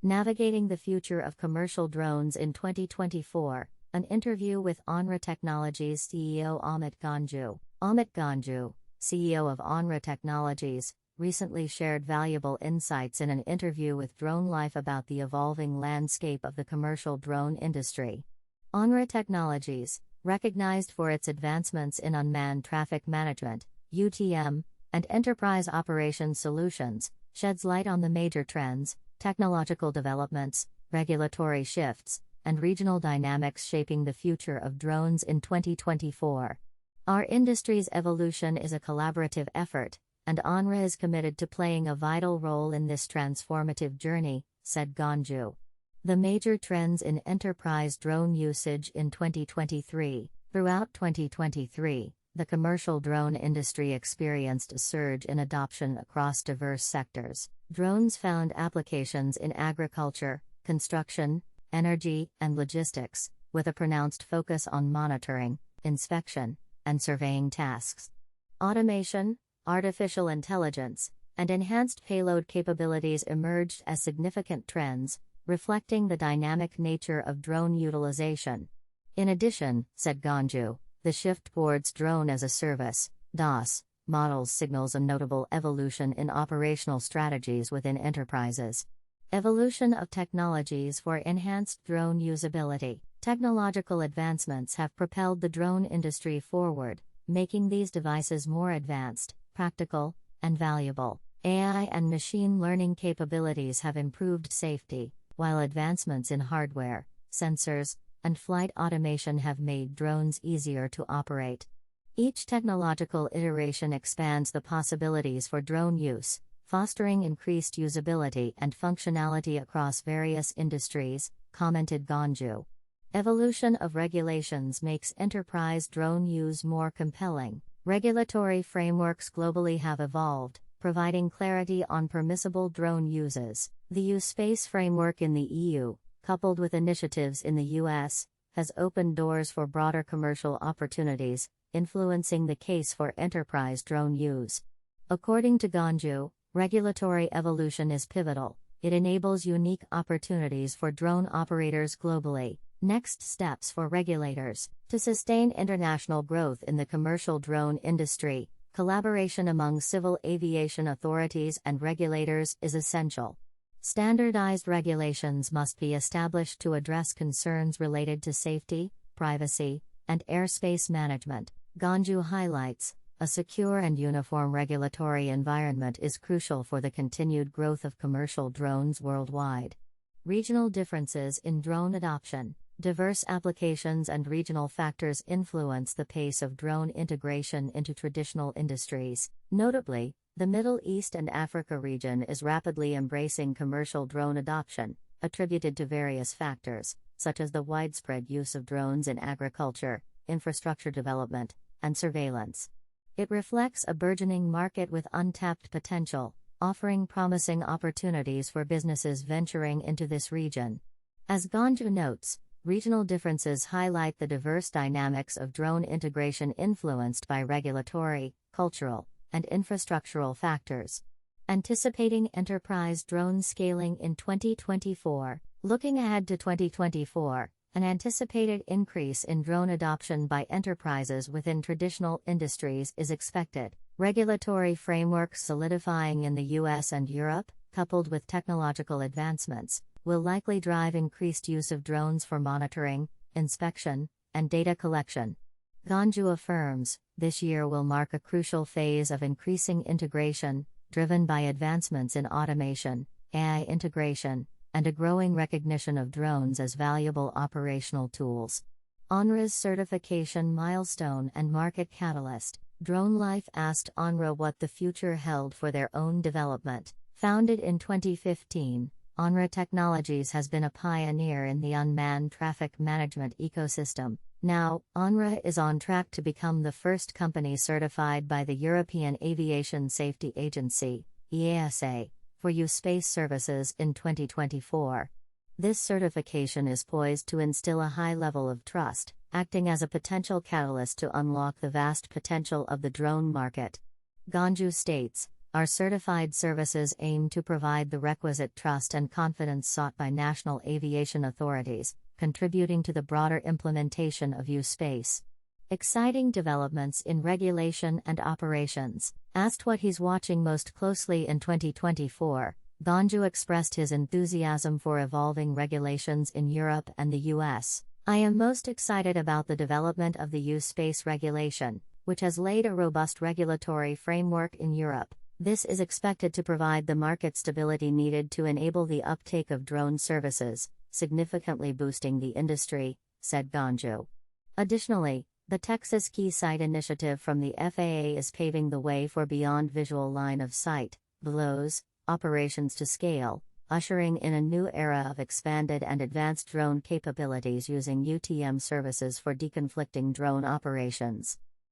Navigating the Future of Commercial Drones in 2024, an interview with ANRA Technologies CEO Amit Ganjoo. Amit Ganjoo, CEO of ANRA Technologies, recently shared valuable insights in an interview with DroneLife about the evolving landscape of the commercial drone industry. ANRA Technologies, recognized for its advancements in unmanned traffic management, UTM, and enterprise operations solutions, sheds light on the major trends, technological developments, regulatory shifts, and regional dynamics shaping the future of drones in 2024. Our industry's evolution is a collaborative effort, and ANRA is committed to playing a vital role in this transformative journey, said Ganjoo. The major trends in enterprise drone usage in 2023. Throughout 2023, the commercial drone industry experienced a surge in adoption across diverse sectors. Drones found applications in agriculture, construction, energy, and logistics, with a pronounced focus on monitoring, inspection, and surveying tasks. Automation, artificial intelligence, and enhanced payload capabilities emerged as significant trends, reflecting the dynamic nature of drone utilization. In addition, said Ganjoo, the shift towards drone as a service (DaaS) models signals a notable evolution in operational strategies within enterprises. Evolution of technologies for enhanced drone usability. Technological advancements have propelled the drone industry forward, making these devices more advanced, practical, and valuable. AI and machine learning capabilities have improved safety, while advancements in hardware, sensors, and flight automation have made drones easier to operate. Each technological iteration expands the possibilities for drone use, fostering increased usability and functionality across various industries, commented Ganjoo. Evolution of regulations makes enterprise drone use more compelling. Regulatory frameworks globally have evolved, providing clarity on permissible drone uses. The U-Space framework in the EU, coupled with initiatives in the US, has opened doors for broader commercial opportunities, influencing the case for enterprise drone use. According to Ganjoo, regulatory evolution is pivotal. It enables unique opportunities for drone operators globally. Next steps for regulators. To sustain international growth in the commercial drone industry, collaboration among civil aviation authorities and regulators is essential. Standardized regulations must be established to address concerns related to safety, privacy, and airspace management. Ganjoo highlights, a secure and uniform regulatory environment is crucial for the continued growth of commercial drones worldwide. Regional differences in drone adoption. Diverse applications and regional factors influence the pace of drone integration into traditional industries. Notably, the Middle East and Africa region is rapidly embracing commercial drone adoption, attributed to various factors, such as the widespread use of drones in agriculture, infrastructure development, and surveillance. It reflects a burgeoning market with untapped potential, offering promising opportunities for businesses venturing into this region. As Ganjoo notes, regional differences highlight the diverse dynamics of drone integration influenced by regulatory, cultural, and infrastructural factors. Anticipating enterprise drone scaling in 2024. Looking ahead to 2024, an anticipated increase in drone adoption by enterprises within traditional industries is expected. Regulatory frameworks solidifying in the US and Europe, coupled with technological advancements, will likely drive increased use of drones for monitoring, inspection, and data collection. Ganjoo affirms, this year will mark a crucial phase of increasing integration, driven by advancements in automation, AI integration, and a growing recognition of drones as valuable operational tools. ANRA's certification milestone and market catalyst. DroneLife asked ANRA what the future held for their own development. Founded in 2015, ANRA Technologies has been a pioneer in the unmanned traffic management ecosystem. Now, ANRA is on track to become the first company certified by the European Aviation Safety Agency, EASA, for U-Space services in 2024. This certification is poised to instill a high level of trust, acting as a potential catalyst to unlock the vast potential of the drone market. Ganjoo states, Our certified services aim to provide the requisite trust and confidence sought by national aviation authorities, contributing to the broader implementation of U-Space. Exciting developments in regulation and operations. Asked what he's watching most closely in 2024, Ganjoo expressed his enthusiasm for evolving regulations in Europe and the US. I am most excited about the development of the U-Space regulation, which has laid a robust regulatory framework in Europe. This is expected to provide the market stability needed to enable the uptake of drone services, significantly boosting the industry, said Ganjoo. Additionally, the Texas Key Site initiative from the FAA is paving the way for beyond visual line of sight, BLOS, operations to scale, ushering in a new era of expanded and advanced drone capabilities using UTM services for deconflicting drone operations.